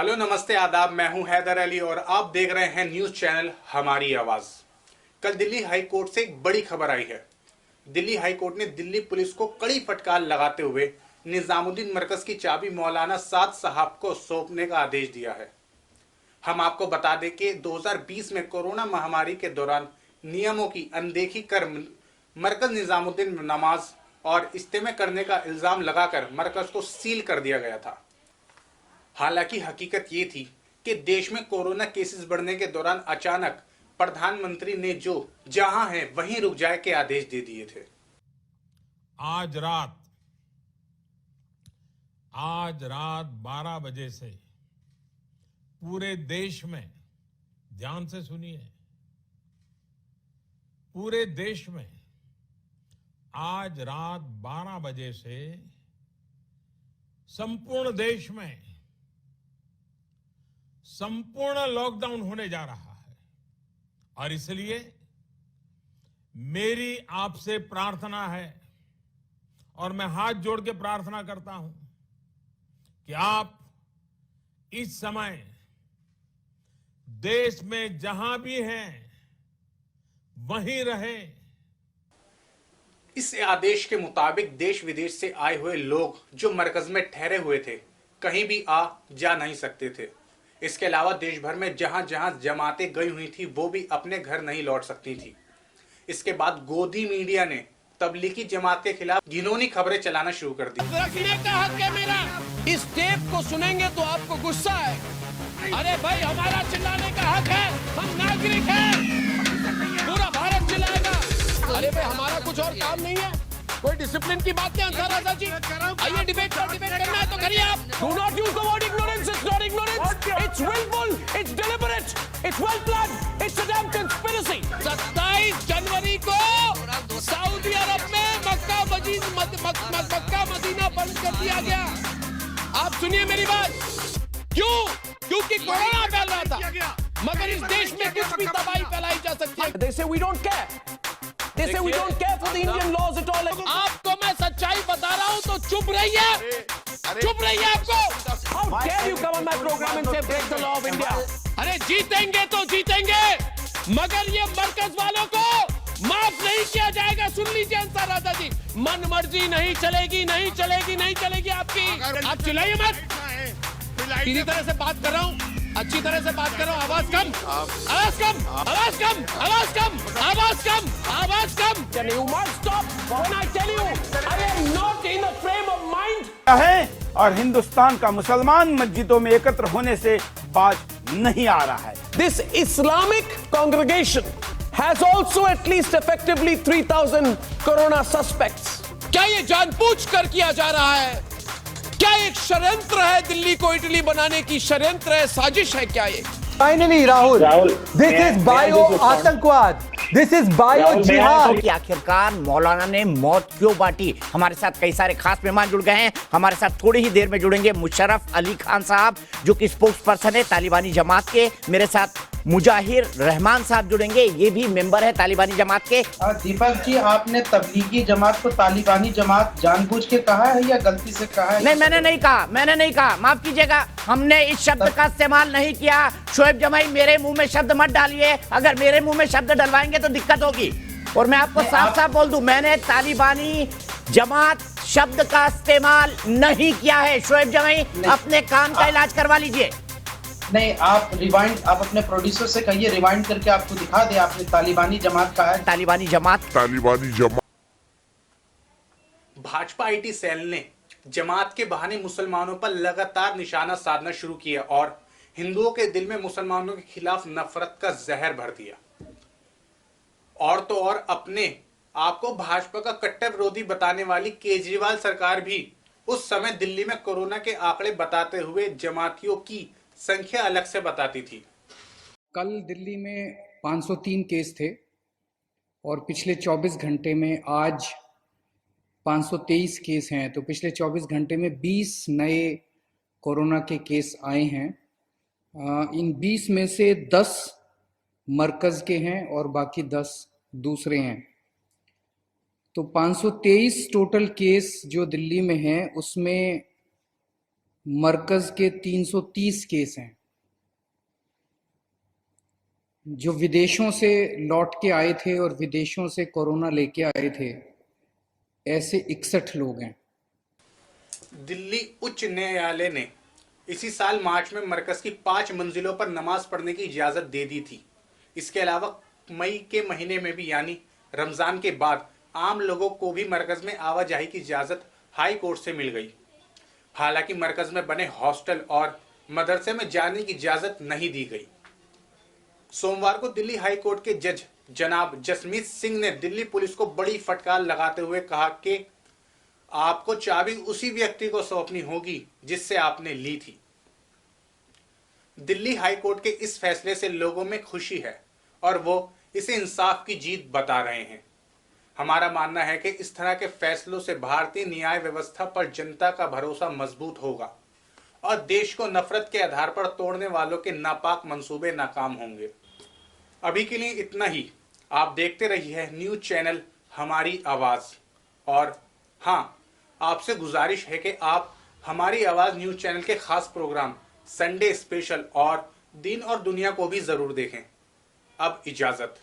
Hello, नमस्ते, आदाब। मैं हूं हैदर अली और आप देख रहे हैं न्यूज चैनल हमारी आवाज। कल दिल्ली हाई कोर्ट से एक बड़ी खबर आई है। दिल्ली हाई कोर्ट ने दिल्ली पुलिस को कड़ी फटकार लगाते हुए निजामुद्दीन मरकज की चाबी मौलाना साद साहब को सौंपने का आदेश दिया है। हम आपको बता दें कि 2020 में कोरोना महामारी के दौरान नियमों की अनदेखी कर मरकज निजामुद्दीन नमाज और इज्तिमा करने का इल्जाम लगाकर मरकज को सील कर दिया गया था। हालांकि हकीकत ये थी कि देश में कोरोना केसेस बढ़ने के दौरान अचानक प्रधानमंत्री ने जो जहां है वहीं रुक जाए के आदेश दे दिए थे। आज रात 12 बजे से पूरे देश में, ध्यान से सुनिए, पूरे देश में आज रात 12 बजे से संपूर्ण देश में संपूर्ण लॉकडाउन होने जा रहा है। और इसलिए मेरी आपसे प्रार्थना है और मैं हाथ जोड़ के प्रार्थना करता हूं कि आप इस समय देश में जहां भी हैं वहीं रहें। इस आदेश के मुताबिक देश विदेश से आए हुए लोग जो मरकज में ठहरे हुए थे कहीं भी आ जा नहीं सकते थे। इसके अलावा देश भर में जहां जहां जमातें गई हुई थी वो भी अपने घर नहीं लौट सकती थी। इसके बाद गोदी मीडिया ने तबलीगी जमात के खिलाफ घिनौनी खबरें चलाना शुरू कर दी। रखने का हक है मेरा। इस टेप को सुनेंगे तो आपको गुस्सा है। अरे भाई, हमारा चिल्लाने का हक है, हम नागरिक हैं, पूरा भारत चिल्लाएगा। अरे भाई, हमारा कुछ और काम नहीं है, कोई डिसिप्लिन की बात नहीं। अंसार आज़ाद जी, आइए डिबेट करना है तो करिए आप। Do not use the word ignorance. It's not ignorance. It's willful. It's deliberate. It's well planned. It's a damn conspiracy. 27 जनवरी को सऊदी अरब में मक्का मदीना बंद कर दिया गया। आप सुनिए मेरी बात। क्यों? क्योंकि कोरोना फैल रहा था, मगर इस देश में कुछ भी तबाही फैलाई जा सकती है। They say we don't care. They say we don't care for the Indian laws at all. आपको मैं सच्चाई बता रहा हूँ तो चुप रहिए, चुप रहिए। आपको How dare you come on my program and say break the law of India? अरे जीतेंगे तो जीतेंगे, मगर ये मरकज वालों को माफ नहीं किया जाएगा। सुन लीजिए अंसार आज़ाद जी, मन मर्जी नहीं चलेगी, नहीं चलेगी, नहीं चलेगी आपकी। आप चिल्लाइए मत। सीधी तरह से बात कर रहा हूँ, अच्छी तरह से बात कर रहा हूँ। आवाज कम, आवाज कम, आवाज कम, आवाज कम, आवाज कम, आवाज कम। You must stop when I tell you I am not in a frame of mind. है और हिंदुस्तान का मुसलमान मस्जिदों में एकत्र होने से बाज नहीं आ रहा है। This Islamic congregation has also at least effectively 3,000 corona suspects. क्या ये जानबूझकर किया जा रहा है? क्या एक षड्यंत्र है? दिल्ली को इटली बनाने की षड्यंत्र है, साजिश है क्या ये? Finally, Rahul, this is bio आतंकवाद, this is bio जिहाद। आखिरकार मौलाना ने मौत क्यों बांटी? हमारे साथ कई सारे खास मेहमान जुड़ गए हैं। हमारे साथ थोड़ी ही देर में जुड़ेंगे मुशर्रफ अली खान साहब, जो कि स्पोक्स पर्सन है तालिबानी जमात के। मेरे साथ मुजाहिर रहमान साहब जुड़ेंगे, ये भी मेंबर है तालिबानी जमात के। दीपक जी, आपने तबलीगी जमात को तालिबानी जमात जानबूझ के कहा है या गलती से कहा है? नहीं, मैंने नहीं कहा, माफ कीजिएगा, हमने इस शब्द का इस्तेमाल नहीं किया। शोएब जमाई, मेरे मुंह में शब्द मत डालिए, अगर मेरे मुंह में शब्द डलवाएंगे तो दिक्कत होगी। और मैं आपको साफ साफ बोल दूं, मैंने तालिबानी जमात शब्द का इस्तेमाल नहीं किया है। शोएब जमाई, अपने कान का इलाज करवा लीजिए। नहीं, आप रिवाइंड, आप अपने प्रोड्यूसर से कहिए रिवाइंड करके आपको दिखा दे। आपने तालिबानी जमात कहा है। तालिबानी जमात। भाजपा आईटी सेल ने जमात के बहाने मुसलमानों पर लगातार निशाना साधना शुरू किया और हिंदुओं के दिल में मुसलमानों के खिलाफ नफरत का जहर भर दिया। और तो और अपने आपको भाजपा का कट्टर विरोधी बताने वाली केजरीवाल सरकार भी उस समय दिल्ली में कोरोना के आंकड़े बताते हुए जमातियों की संख्या अलग से बताती थी। कल दिल्ली में 503 केस थे और पिछले 24 घंटे में आज 523 केस हैं। तो पिछले 24 घंटे में 20 नए कोरोना के केस आए हैं। इन 20 में से 10 मरकज़ के हैं और बाकी 10 दूसरे हैं। तो 523 टोटल केस जो दिल्ली में हैं उसमें मरकज के 330 केस हैं। जो विदेशों से लौट के आए थे और विदेशों से कोरोना लेके आए थे, ऐसे 61 लोग हैं। दिल्ली उच्च न्यायालय ने इसी साल मार्च में मरकज की 5 मंजिलों पर नमाज पढ़ने की इजाजत दे दी थी। इसके अलावा मई के महीने में भी यानी रमजान के बाद आम लोगों को भी मरकज में आवाजाही की इजाजत हाई कोर्ट से मिल गई। हालांकि मरकज में बने हॉस्टल और मदरसे में जाने की इजाजत नहीं दी गई। सोमवार को दिल्ली हाई कोर्ट के जज जनाब जसमीत सिंह ने दिल्ली पुलिस को बड़ी फटकार लगाते हुए कहा कि आपको चाबी उसी व्यक्ति को सौंपनी होगी जिससे आपने ली थी। दिल्ली हाई कोर्ट के इस फैसले से लोगों में खुशी है और वो इसे इंसाफ की जीत बता रहे हैं। हमारा मानना है कि इस तरह के फैसलों से भारतीय न्याय व्यवस्था पर जनता का भरोसा मजबूत होगा और देश को नफरत के आधार पर तोड़ने वालों के नापाक मंसूबे नाकाम होंगे। अभी के लिए इतना ही। आप देखते रहिए न्यूज चैनल हमारी आवाज। और हाँ, आपसे गुजारिश है कि आप हमारी आवाज न्यूज चैनल के खास प्रोग्राम संडे स्पेशल और दिन और दुनिया को भी जरूर देखें। अब इजाजत।